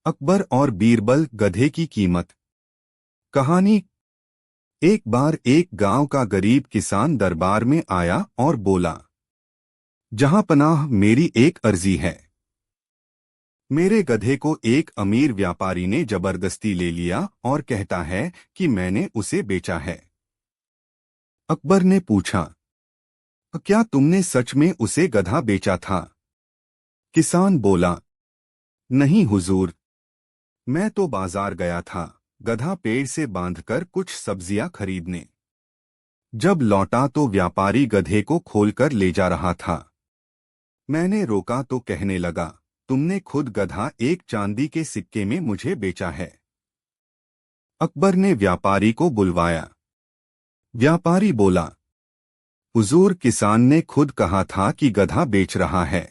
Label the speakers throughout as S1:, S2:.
S1: अकबर और बीरबल गधे की कीमत। कहानी। एक बार एक गांव का गरीब किसान दरबार में आया और बोला, जहां पनाह मेरी एक अर्जी है। मेरे गधे को एक अमीर व्यापारी ने जबरदस्ती ले लिया और कहता है कि मैंने उसे बेचा है। अकबर ने पूछा, क्या तुमने सच में उसे गधा बेचा था? किसान बोला, नहीं हुजूर, मैं तो बाजार गया था गधा पेड़ से बांधकर कुछ सब्जियां खरीदने। जब लौटा तो व्यापारी गधे को खोलकर ले जा रहा था। मैंने रोका तो कहने लगा, तुमने खुद गधा एक चांदी के सिक्के में मुझे बेचा है। अकबर ने व्यापारी को बुलवाया। व्यापारी बोला, हुजूर, किसान ने खुद कहा था कि गधा बेच रहा है।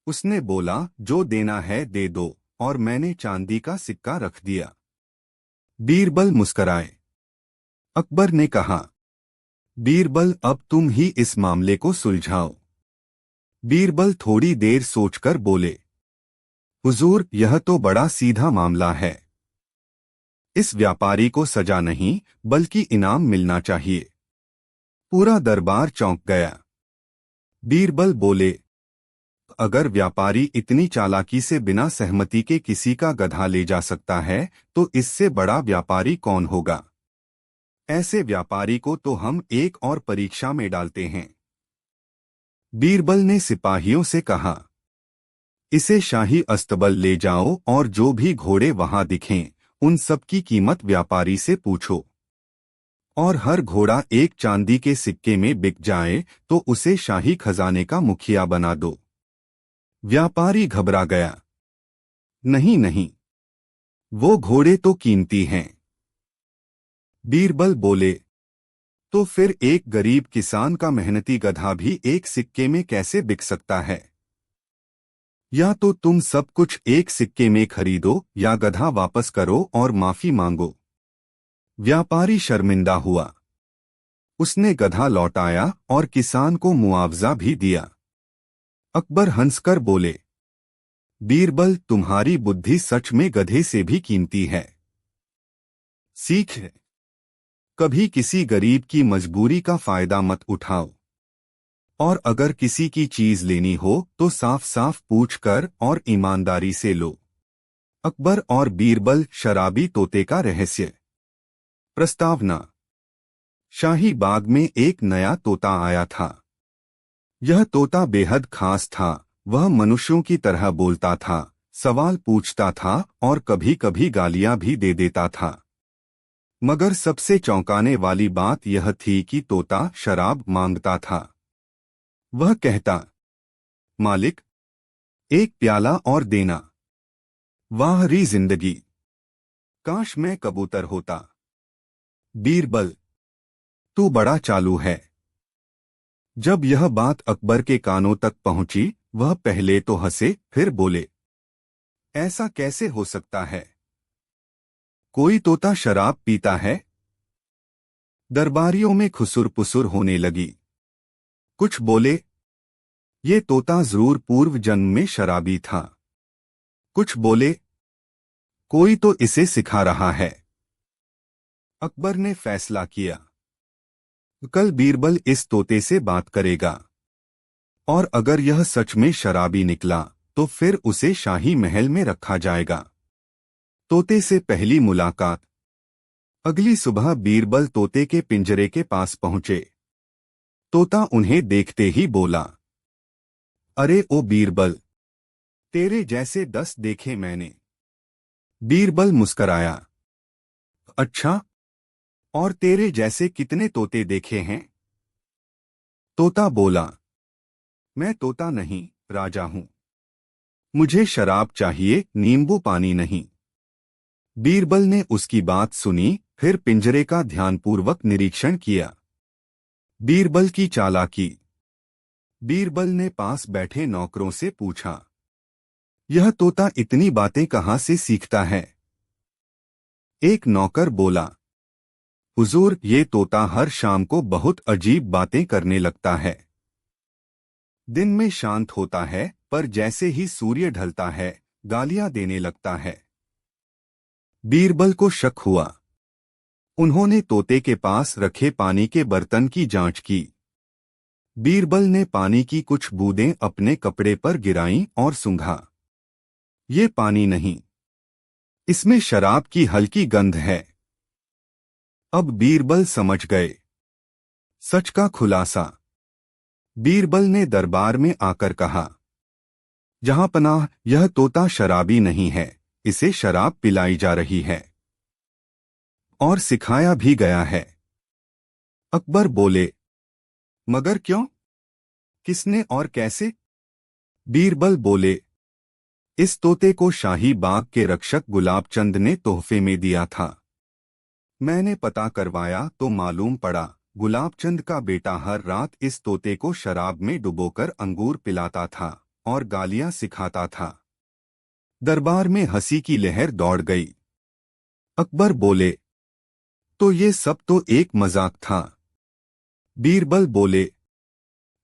S1: उसने बोला, जो देना है दे दो, और मैंने चांदी का सिक्का रख दिया। बीरबल मुस्कराए। अकबर ने कहा, बीरबल, अब तुम ही इस मामले को सुलझाओ। बीरबल थोड़ी देर सोचकर बोले, हुजूर, यह तो बड़ा सीधा मामला है। इस व्यापारी को सजा नहीं बल्कि इनाम मिलना चाहिए। पूरा दरबार चौंक गया। बीरबल बोले, अगर व्यापारी इतनी चालाकी से बिना सहमति के किसी का गधा ले जा सकता है तो इससे बड़ा व्यापारी कौन होगा? ऐसे व्यापारी को तो हम एक और परीक्षा में डालते हैं। बीरबल ने सिपाहियों से कहा, इसे शाही अस्तबल ले जाओ और जो भी घोड़े वहां दिखें उन सब की कीमत व्यापारी से पूछो, और हर घोड़ा एक चांदी के सिक्के में बिक जाए तो उसे शाही खजाने का मुखिया बना दो। व्यापारी घबरा गया। नहीं नहीं, वो घोड़े तो कीमती हैं। बीरबल बोले, तो फिर एक गरीब किसान का मेहनती गधा भी एक सिक्के में कैसे बिक सकता है? या तो तुम सब कुछ एक सिक्के में खरीदो या गधा वापस करो और माफी मांगो। व्यापारी शर्मिंदा हुआ। उसने गधा लौटाया और किसान को मुआवजा भी दिया। अकबर हंसकर बोले, बीरबल, तुम्हारी बुद्धि सच में गधे से भी कीमती है। सीख है, कभी किसी गरीब की मजबूरी का फायदा मत उठाओ, और अगर किसी की चीज लेनी हो तो साफ साफ पूछकर और ईमानदारी से लो। अकबर और बीरबल शराबी तोते का रहस्य। प्रस्तावना। शाही बाग में एक नया तोता आया था। यह तोता बेहद खास था। वह मनुष्यों की तरह बोलता था, सवाल पूछता था और कभी कभी गालियां भी दे देता था। मगर सबसे चौंकाने वाली बात यह थी कि तोता शराब मांगता था। वह कहता, मालिक, एक प्याला और देना। वाह री जिंदगी, काश मैं कबूतर होता। बीरबल, तू बड़ा चालू है। जब यह बात अकबर के कानों तक पहुंची, वह पहले तो हंसे, फिर बोले, ऐसा कैसे हो सकता है? कोई तोता शराब पीता है? दरबारियों में खुसुर पुसुर होने लगी। कुछ बोले, ये तोता जरूर पूर्व जन्म में शराबी था। कुछ बोले, कोई तो इसे सिखा रहा है। अकबर ने फैसला किया, कल बीरबल इस तोते से बात करेगा, और अगर यह सच में शराबी निकला तो फिर उसे शाही महल में रखा जाएगा। तोते से पहली मुलाकात। अगली सुबह बीरबल तोते के पिंजरे के पास पहुंचे। तोता उन्हें देखते ही बोला, अरे ओ बीरबल, तेरे जैसे 10 देखे मैंने। बीरबल मुस्कराया, अच्छा, और तेरे जैसे कितने तोते देखे हैं? तोता बोला, मैं तोता नहीं, राजा हूं। मुझे शराब चाहिए, नींबू पानी नहीं। बीरबल ने उसकी बात सुनी, फिर पिंजरे का ध्यानपूर्वक निरीक्षण किया। बीरबल की चालाकी। बीरबल ने पास बैठे नौकरों से पूछा, यह तोता इतनी बातें कहां से सीखता है? एक नौकर बोला, हुजूर, ये तोता हर शाम को बहुत अजीब बातें करने लगता है। दिन में शांत होता है, पर जैसे ही सूर्य ढलता है गालियां देने लगता है। बीरबल को शक हुआ। उन्होंने तोते के पास रखे पानी के बर्तन की जांच की। बीरबल ने पानी की कुछ बूंदें अपने कपड़े पर गिराईं और सूंघा। ये पानी नहीं, इसमें शराब की हल्की गंध है। अब बीरबल समझ गए। सच का खुलासा। बीरबल ने दरबार में आकर कहा, जहांपनाह, यह तोता शराबी नहीं है, इसे शराब पिलाई जा रही है और सिखाया भी गया है। अकबर बोले, मगर क्यों? किसने और कैसे? बीरबल बोले, इस तोते को शाही बाग के रक्षक गुलाबचंद ने तोहफे में दिया था। मैंने पता करवाया तो मालूम पड़ा गुलाबचंद का बेटा हर रात इस तोते को शराब में डुबोकर अंगूर पिलाता था और गालियां सिखाता था। दरबार में हंसी की लहर दौड़ गई। अकबर बोले, तो ये सब तो एक मजाक था। बीरबल बोले,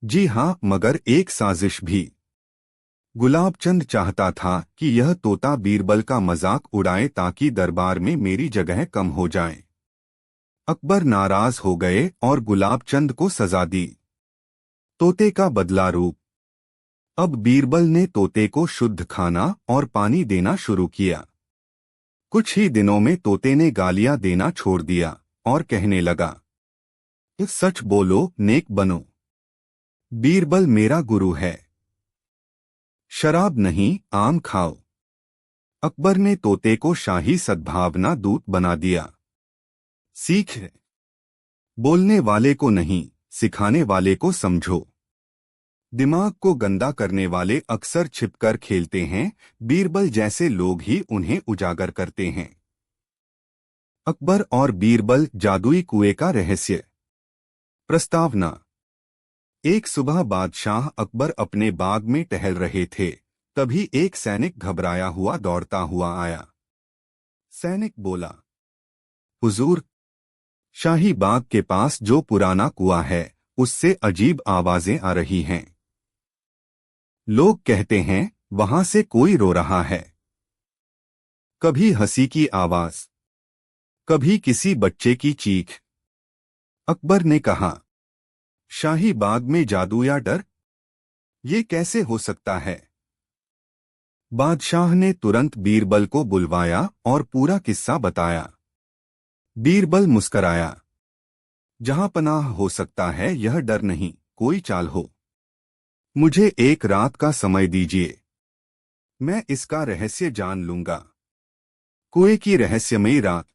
S1: जी हाँ, मगर एक साजिश भी। गुलाबचंद चाहता था कि यह तोता बीरबल का मजाक उड़ाए ताकि दरबार में मेरी जगह कम हो जाए। अकबर नाराज हो गए और गुलाबचंद को सजा दी। तोते का बदला रूप। अब बीरबल ने तोते को शुद्ध खाना और पानी देना शुरू किया। कुछ ही दिनों में तोते ने गालियां देना छोड़ दिया और कहने लगा, सच बोलो, नेक बनो। बीरबल मेरा गुरु है। शराब नहीं, आम खाओ। अकबर ने तोते को शाही सद्भावना दूत बना दिया। सीख, बोलने वाले को नहीं, सिखाने वाले को समझो। दिमाग को गंदा करने वाले अक्सर छिपकर खेलते हैं, बीरबल जैसे लोग ही उन्हें उजागर करते हैं। अकबर और बीरबल, जादुई कुएं का रहस्य। प्रस्तावना। एक सुबह बादशाह अकबर अपने बाग में टहल रहे थे, तभी एक सैनिक घबराया हुआ दौड़ता हुआ आया। सैनिक बोला, हुजूर, शाही बाग के पास जो पुराना कुआं है उससे अजीब आवाजें आ रही हैं। लोग कहते हैं वहां से कोई रो रहा है। कभी हंसी की आवाज, कभी किसी बच्चे की चीख। अकबर ने कहा, शाही बाग में जादू या डर? ये कैसे हो सकता है? बादशाह ने तुरंत बीरबल को बुलवाया और पूरा किस्सा बताया। बीरबल मुस्कराया, जहां पनाह हो सकता है यह डर नहीं, कोई चाल हो। मुझे एक रात का समय दीजिए, मैं इसका रहस्य जान लूंगा। कुएं की रहस्यमयी रात।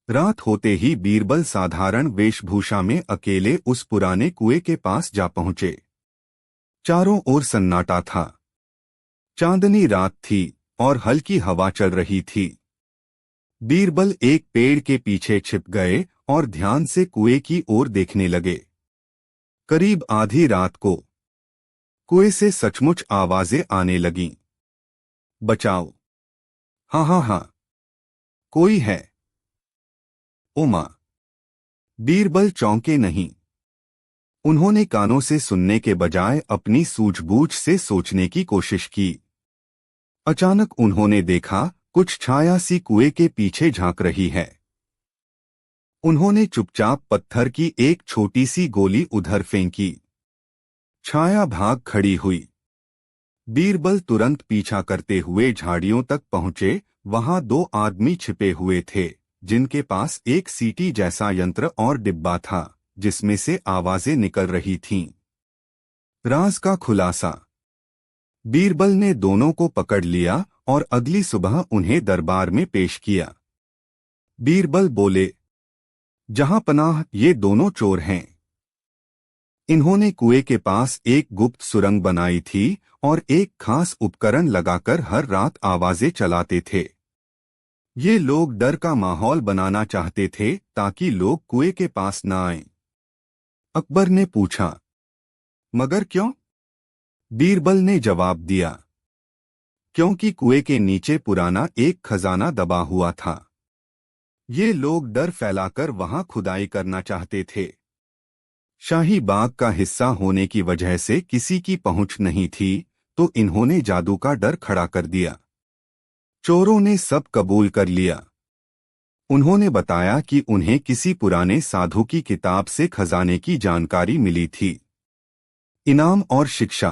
S1: रात होते ही बीरबल साधारण वेशभूषा में अकेले उस पुराने कुएं के पास जा पहुंचे। चारों ओर सन्नाटा था। चांदनी रात थी और हल्की हवा चल रही थी। बीरबल एक पेड़ के पीछे छिप गए और ध्यान से कुएं की ओर देखने लगे। करीब आधी रात को कुएं से सचमुच आवाजें आने लगीं। बचाओ! हाँ हाँ हाँ, कोई है। ओमा! बीरबल चौंके नहीं। उन्होंने कानों से सुनने के बजाय अपनी सूझबूझ से सोचने की कोशिश की। अचानक उन्होंने देखा कुछ छाया सी कुएं के पीछे झांक रही है। उन्होंने चुपचाप पत्थर की एक छोटी सी गोली उधर फेंकी। छाया भाग खड़ी हुई। बीरबल तुरंत पीछा करते हुए झाड़ियों तक पहुंचे। वहां दो आदमी छिपे हुए थे, जिनके पास एक सीटी जैसा यंत्र और डिब्बा था, जिसमें से आवाजें निकल रही थीं। राज का खुलासा। बीरबल ने दोनों को पकड़ लिया और अगली सुबह उन्हें दरबार में पेश किया। बीरबल बोले, जहां पनाह, ये दोनों चोर हैं। इन्होंने कुएं के पास एक गुप्त सुरंग बनाई थी और एक खास उपकरण लगाकर हर रात आवाजें चलाते थे। ये लोग डर का माहौल बनाना चाहते थे ताकि लोग कुएं के पास न आएं। अकबर ने पूछा, मगर क्यों? बीरबल ने जवाब दिया, क्योंकि कुएं के नीचे पुराना एक खजाना दबा हुआ था। ये लोग डर फैलाकर वहां खुदाई करना चाहते थे। शाही बाग का हिस्सा होने की वजह से किसी की पहुंच नहीं थी, तो इन्होंने जादू का डर खड़ा कर दिया। चोरों ने सब कबूल कर लिया। उन्होंने बताया कि उन्हें किसी पुराने साधु की किताब से खजाने की जानकारी मिली थी। इनाम और शिक्षा।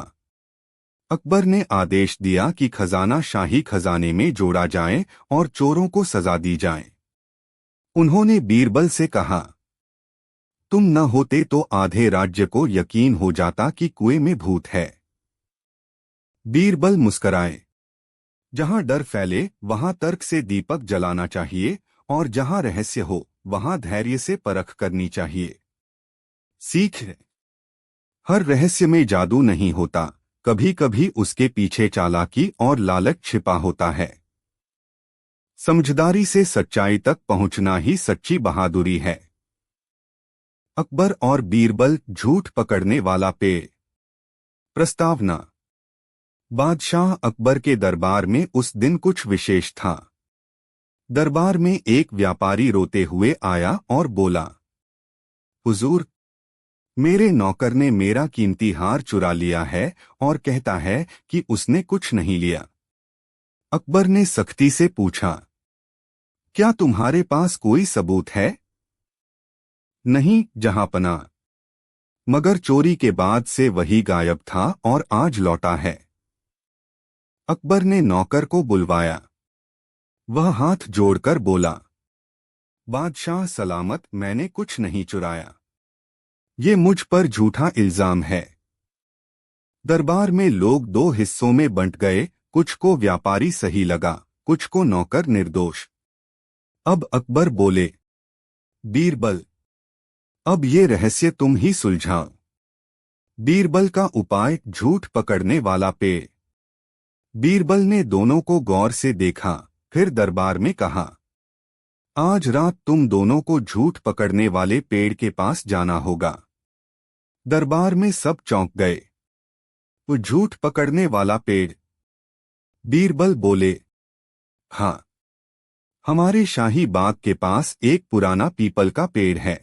S1: अकबर ने आदेश दिया कि खजाना शाही खजाने में जोड़ा जाए और चोरों को सजा दी जाए। उन्होंने बीरबल से कहा, तुम न होते तो आधे राज्य को यकीन हो जाता कि कुएं में भूत है। बीरबल मुस्कराए। जहां डर फैले वहां तर्क से दीपक जलाना चाहिए, और जहां रहस्य हो वहां धैर्य से परख करनी चाहिए। सीख है, हर रहस्य में जादू नहीं होता, कभी कभी उसके पीछे चालाकी और लालच छिपा होता है। समझदारी से सच्चाई तक पहुंचना ही सच्ची बहादुरी है। अकबर और बीरबल झूठ पकड़ने वाला पेड़। प्रस्तावना। बादशाह अकबर के दरबार में उस दिन कुछ विशेष था। दरबार में एक व्यापारी रोते हुए आया और बोला, हुजूर, मेरे नौकर ने मेरा कीमती हार चुरा लिया है और कहता है कि उसने कुछ नहीं लिया। अकबर ने सख्ती से पूछा, क्या तुम्हारे पास कोई सबूत है? नहीं जहांपनाह, मगर चोरी के बाद से वही गायब था और आज लौटा है। अकबर ने नौकर को बुलवाया। वह हाथ जोड़कर बोला, बादशाह सलामत, मैंने कुछ नहीं चुराया। ये मुझ पर झूठा इल्जाम है। दरबार में लोग दो हिस्सों में बंट गए, कुछ को व्यापारी सही लगा, कुछ को नौकर निर्दोष। अब अकबर बोले, बीरबल, अब ये रहस्य तुम ही सुलझाओ। बीरबल का उपाय झूठ पकड़ने वाला पेड़। बीरबल ने दोनों को गौर से देखा, फिर दरबार में कहा, आज रात तुम दोनों को झूठ पकड़ने वाले पेड़ के पास जाना होगा। दरबार में सब चौंक गए। वो झूठ पकड़ने वाला पेड़? बीरबल बोले, हाँ, हमारे शाही बाग के पास एक पुराना पीपल का पेड़ है।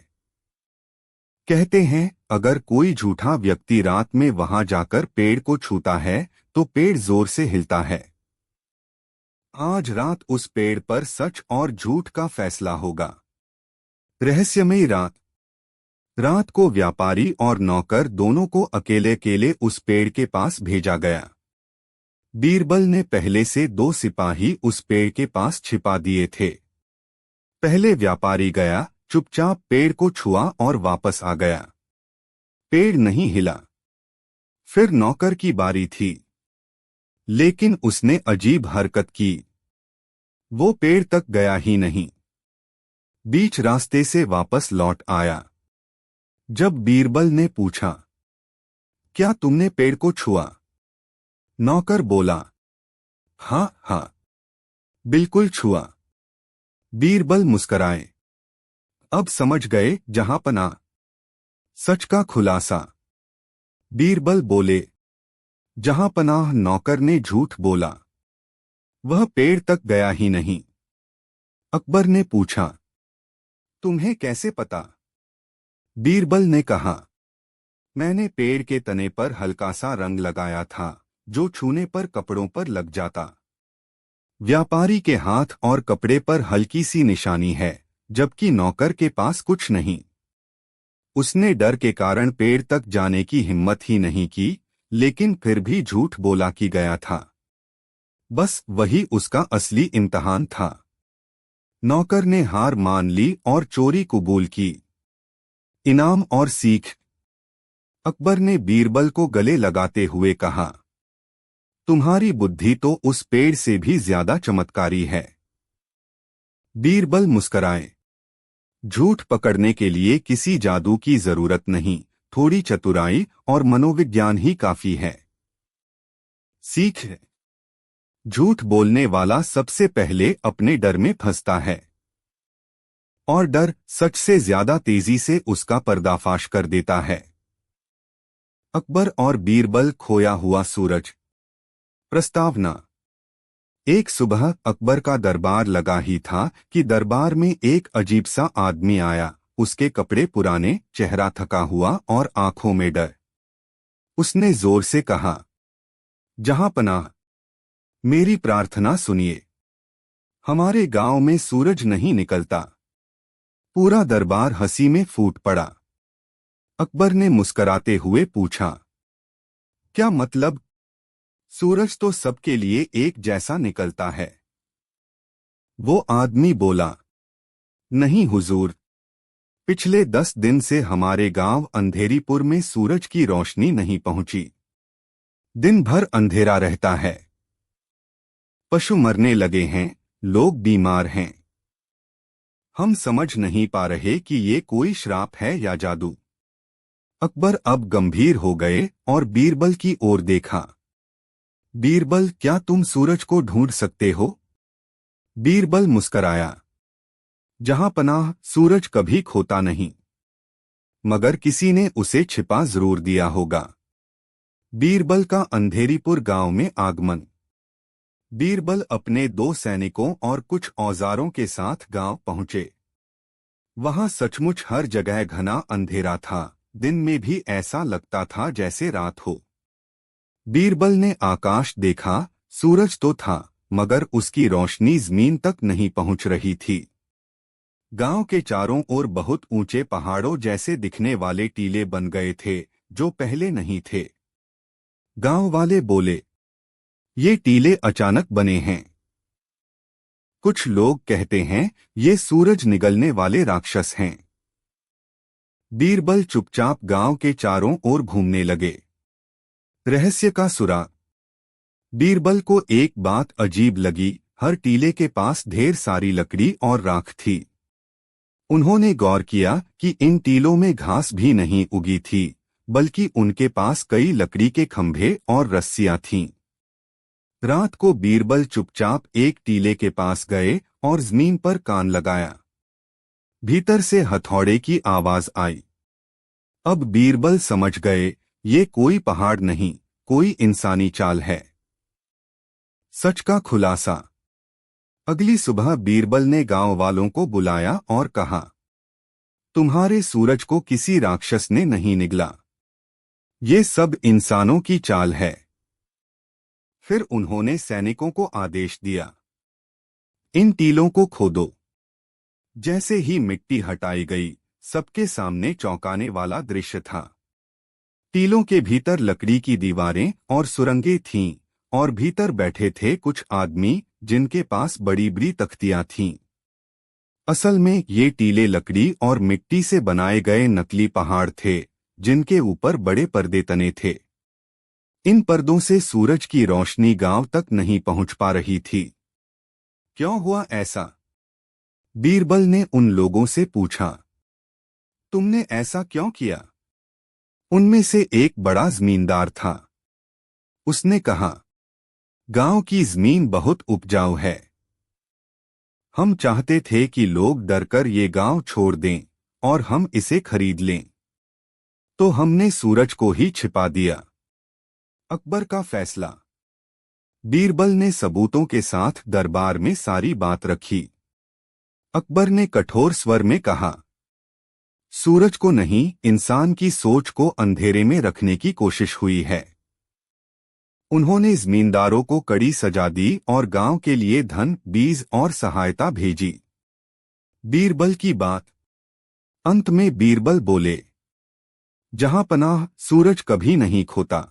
S1: कहते हैं अगर कोई झूठा व्यक्ति रात में वहां जाकर पेड़ को छूता है तो पेड़ जोर से हिलता है। आज रात उस पेड़ पर सच और झूठ का फैसला होगा। रहस्यमयी रात। रात को व्यापारी और नौकर दोनों को अकेले अकेले उस पेड़ के पास भेजा गया। बीरबल ने पहले से दो सिपाही उस पेड़ के पास छिपा दिए थे। पहले व्यापारी गया, चुपचाप पेड़ को छुआ और वापस आ गया। पेड़ नहीं हिला। फिर नौकर की बारी थी, लेकिन उसने अजीब हरकत की। वो पेड़ तक गया ही नहीं, बीच रास्ते से वापस लौट आया। जब बीरबल ने पूछा, क्या तुमने पेड़ को छुआ? नौकर बोला, हाँ हाँ, बिल्कुल छुआ। बीरबल मुस्कराए। अब समझ गए जहांपनाह, सच का खुलासा। बीरबल बोले, जहांपनाह, नौकर ने झूठ बोला, वह पेड़ तक गया ही नहीं। अकबर ने पूछा, तुम्हें कैसे पता? बीरबल ने कहा, मैंने पेड़ के तने पर हल्का सा रंग लगाया था जो छूने पर कपड़ों पर लग जाता। व्यापारी के हाथ और कपड़े पर हल्की सी निशानी है, जबकि नौकर के पास कुछ नहीं। उसने डर के कारण पेड़ तक जाने की हिम्मत ही नहीं की, लेकिन फिर भी झूठ बोला कि गया था। बस वही उसका असली इम्तिहान था। नौकर ने हार मान ली और चोरी कबूल की। इनाम और सीख। अकबर ने बीरबल को गले लगाते हुए कहा, तुम्हारी बुद्धि तो उस पेड़ से भी ज्यादा चमत्कारी है। बीरबल मुस्कराए। झूठ पकड़ने के लिए किसी जादू की जरूरत नहीं, थोड़ी चतुराई और मनोविज्ञान ही काफी है। सीख है, झूठ बोलने वाला सबसे पहले अपने डर में फंसता है, और डर सच से ज्यादा तेजी से उसका पर्दाफाश कर देता है। अकबर और बीरबल, खोया हुआ सूरज। प्रस्तावना। एक सुबह अकबर का दरबार लगा ही था कि दरबार में एक अजीब सा आदमी आया। उसके कपड़े पुराने, चेहरा थका हुआ और आंखों में डर। उसने जोर से कहा, जहांपनाह, मेरी प्रार्थना सुनिए। हमारे गांव में सूरज नहीं निकलता। पूरा दरबार हंसी में फूट पड़ा। अकबर ने मुस्कराते हुए पूछा, क्या मतलब? सूरज तो सबके लिए एक जैसा निकलता है। वो आदमी बोला, नहीं हुजूर, पिछले 10 दिन से हमारे गांव अंधेरीपुर में सूरज की रोशनी नहीं पहुंची। दिन भर अंधेरा रहता है। पशु मरने लगे हैं, लोग बीमार हैं। हम समझ नहीं पा रहे कि ये कोई श्राप है या जादू। अकबर अब गंभीर हो गए और बीरबल की ओर देखा। बीरबल, क्या तुम सूरज को ढूंढ सकते हो? बीरबल मुस्कराया, जहां पनाह सूरज कभी खोता नहीं, मगर किसी ने उसे छिपा जरूर दिया होगा। बीरबल का अंधेरीपुर गांव में आगमन। बीरबल अपने 2 सैनिकों और कुछ औजारों के साथ गांव पहुंचे। वहां सचमुच हर जगह घना अंधेरा था। दिन में भी ऐसा लगता था जैसे रात हो। बीरबल ने आकाश देखा। सूरज तो था, मगर उसकी रोशनी जमीन तक नहीं पहुंच रही थी। गांव के चारों ओर बहुत ऊंचे पहाड़ों जैसे दिखने वाले टीले बन गए थे, जो पहले नहीं थे। गांव वाले बोले, ये टीले अचानक बने हैं। कुछ लोग कहते हैं ये सूरज निगलने वाले राक्षस हैं। बीरबल चुपचाप गांव के चारों ओर घूमने लगे। रहस्य का सुराग। बीरबल को एक बात अजीब लगी। हर टीले के पास ढेर सारी लकड़ी और राख थी। उन्होंने गौर किया कि इन टीलों में घास भी नहीं उगी थी, बल्कि उनके पास कई लकड़ी के खंभे और रस्सियां थीं। रात को बीरबल चुपचाप एक टीले के पास गए और जमीन पर कान लगाया। भीतर से हथौड़े की आवाज आई। अब बीरबल समझ गए, ये कोई पहाड़ नहीं, कोई इंसानी चाल है। सच का खुलासा। अगली सुबह बीरबल ने गांव वालों को बुलाया और कहा, तुम्हारे सूरज को किसी राक्षस ने नहीं निगला। ये सब इंसानों की चाल है। फिर उन्होंने सैनिकों को आदेश दिया, इन टीलों को खोदो। जैसे ही मिट्टी हटाई गई, सबके सामने चौंकाने वाला दृश्य था। टीलों के भीतर लकड़ी की दीवारें और सुरंगें थीं, और भीतर बैठे थे कुछ आदमी जिनके पास बड़ी बड़ी तख्तियां थीं। असल में ये टीले लकड़ी और मिट्टी से बनाए गए नकली पहाड़ थे, जिनके ऊपर बड़े पर्दे तने थे। इन पर्दों से सूरज की रोशनी गांव तक नहीं पहुंच पा रही थी। क्यों हुआ ऐसा? बीरबल ने उन लोगों से पूछा, तुमने ऐसा क्यों किया? उनमें से एक बड़ा जमींदार था। उसने कहा, गांव की जमीन बहुत उपजाऊ है। हम चाहते थे कि लोग डरकर ये गांव छोड़ दें और हम इसे खरीद लें, तो हमने सूरज को ही छिपा दिया। अकबर का फैसला। बीरबल ने सबूतों के साथ दरबार में सारी बात रखी। अकबर ने कठोर स्वर में कहा, सूरज को नहीं, इंसान की सोच को अंधेरे में रखने की कोशिश हुई है। उन्होंने जमींदारों को कड़ी सजा दी और गांव के लिए धन, बीज और सहायता भेजी। बीरबल की बात। अंत में बीरबल बोले, जहां पनाह सूरज कभी नहीं खोता।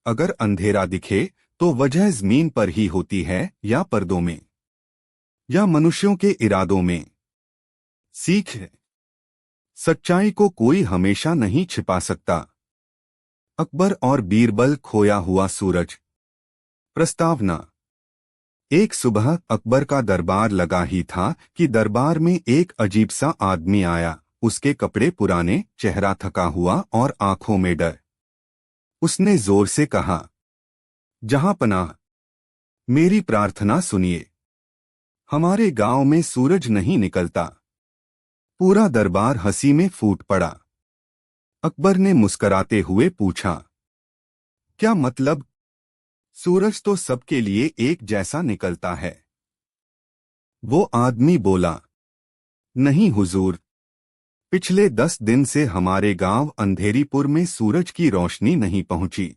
S1: अगर अंधेरा दिखे तो वजह जमीन पर ही होती है, या पर्दों में, या मनुष्यों के इरादों में। सीख है, सच्चाई को कोई हमेशा नहीं छिपा सकता। अकबर और बीरबल, खोया हुआ सूरज। प्रस्तावना। एक सुबह अकबर का दरबार लगा ही था कि दरबार में एक अजीब सा आदमी आया। उसके कपड़े पुराने, चेहरा थका हुआ और आंखों में डर। उसने जोर से कहा, जहां पनाह, मेरी प्रार्थना सुनिए। हमारे गांव में सूरज नहीं निकलता। पूरा दरबार हंसी में फूट पड़ा। अकबर ने मुस्कराते हुए पूछा, क्या मतलब? सूरज तो सबके लिए एक जैसा निकलता है। वो आदमी बोला, नहीं हुजूर, पिछले 10 दिन से हमारे गांव अंधेरीपुर में सूरज की रोशनी नहीं पहुंची।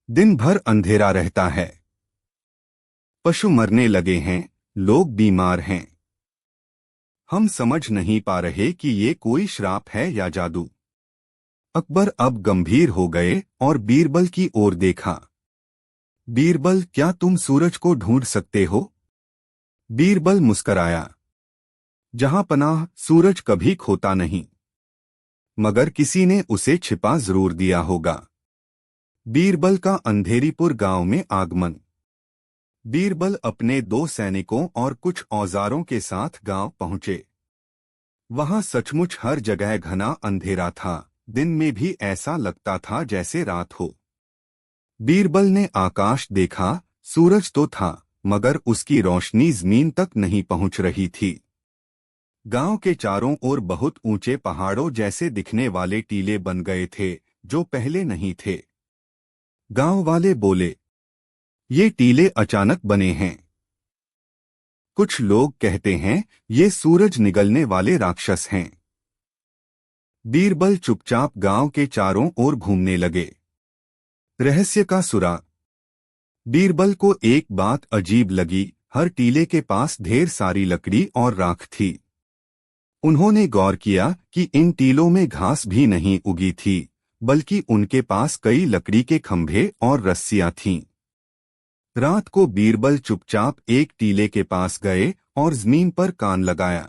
S1: दिन भर अंधेरा रहता है। पशु मरने लगे हैं, लोग बीमार हैं। हम समझ नहीं पा रहे कि ये कोई श्राप है या जादू। अकबर अब गंभीर हो गए और बीरबल की ओर देखा। बीरबल, क्या तुम सूरज को ढूंढ सकते हो? बीरबल मुस्कराया। जहां पनाह, सूरज कभी खोता नहीं, मगर किसी ने उसे छिपा जरूर दिया होगा। बीरबल का अंधेरीपुर गांव में आगमन। बीरबल अपने 2 सैनिकों और कुछ औजारों के साथ गांव पहुंचे। वहां सचमुच हर जगह घना अंधेरा था। दिन में भी ऐसा लगता था जैसे रात हो। बीरबल ने आकाश देखा। सूरज तो था, मगर उसकी रोशनी जमीन तक नहीं पहुंच रही थी। गांव के चारों ओर बहुत ऊंचे पहाड़ों जैसे दिखने वाले टीले बन गए थे, जो पहले नहीं थे। गांव वाले बोले, ये टीले अचानक बने हैं। कुछ लोग कहते हैं ये सूरज निगलने वाले राक्षस हैं। बीरबल चुपचाप गांव के चारों ओर घूमने लगे। रहस्य का सुराग। बीरबल को एक बात अजीब लगी। हर टीले के पास ढेर सारी लकड़ी और राख थी। उन्होंने गौर किया कि इन टीलों में घास भी नहीं उगी थी, बल्कि उनके पास कई लकड़ी के खंभे और रस्सियां थीं। रात को बीरबल चुपचाप एक टीले के पास गए और जमीन पर कान लगाया।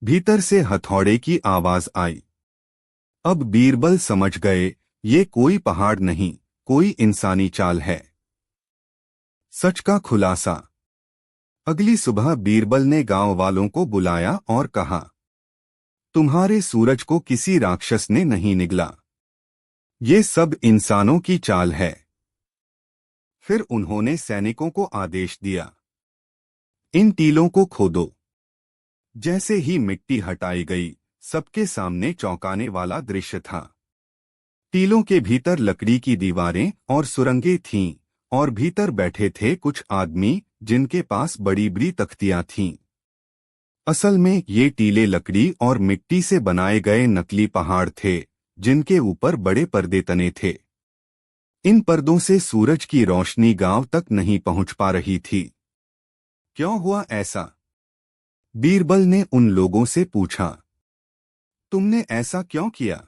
S1: भीतर से हथौड़े की आवाज आई। अब बीरबल समझ गए, ये कोई पहाड़ नहीं, कोई इंसानी चाल है। सच का खुलासा। अगली सुबह बीरबल ने गांव वालों को बुलाया और कहा, तुम्हारे सूरज को किसी राक्षस ने नहीं निगला। ये सब इंसानों की चाल है। फिर उन्होंने सैनिकों को आदेश दिया, इन टीलों को खोदो। जैसे ही मिट्टी हटाई गई, सबके सामने चौंकाने वाला दृश्य था। टीलों के भीतर लकड़ी की दीवारें और सुरंगें थीं, और भीतर बैठे थे कुछ आदमी जिनके पास बड़ी बड़ी तख्तियां थीं। असल में ये टीले लकड़ी और मिट्टी से बनाए गए नकली पहाड़ थे, जिनके ऊपर बड़े पर्दे तने थे। इन पर्दों से सूरज की रोशनी गांव तक नहीं पहुंच पा रही थी। क्यों हुआ ऐसा? बीरबल ने उन लोगों से पूछा, तुमने ऐसा क्यों किया?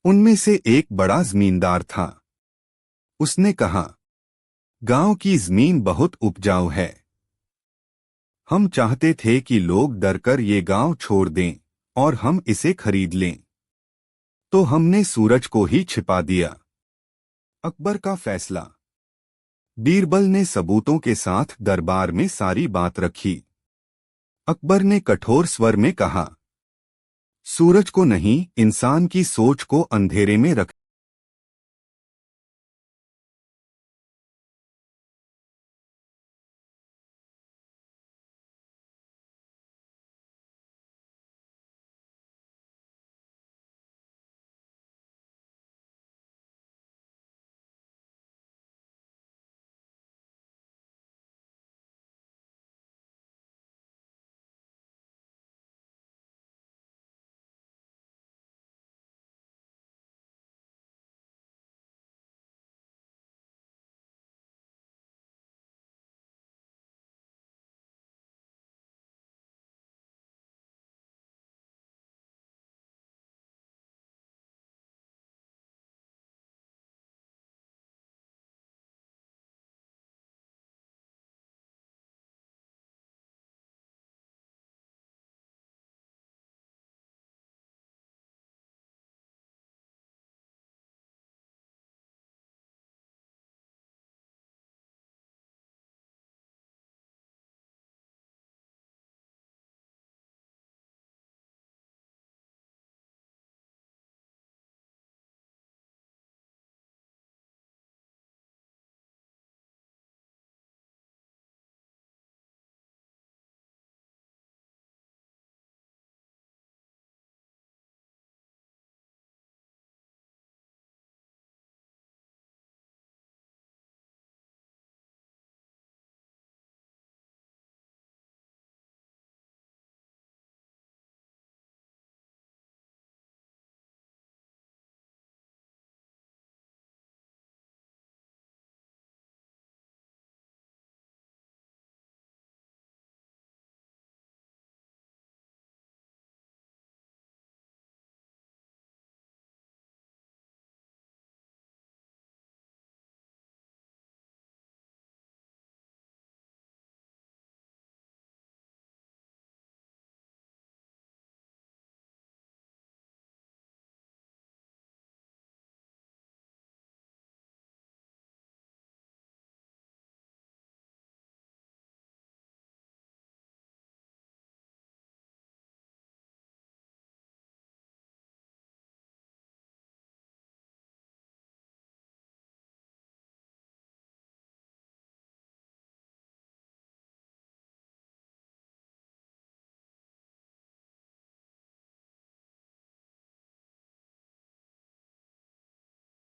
S1: उनमें से एक बड़ा जमींदार था। उसने कहा, गांव की जमीन बहुत उपजाऊ है। हम चाहते थे कि लोग डरकर ये गांव छोड़ दें और हम इसे खरीद लें, तो हमने सूरज को ही छिपा दिया। अकबर का फैसला। बीरबल ने सबूतों के साथ दरबार में सारी बात रखी। अकबर ने कठोर स्वर में कहा, सूरज को नहीं, इंसान की सोच को अंधेरे में रख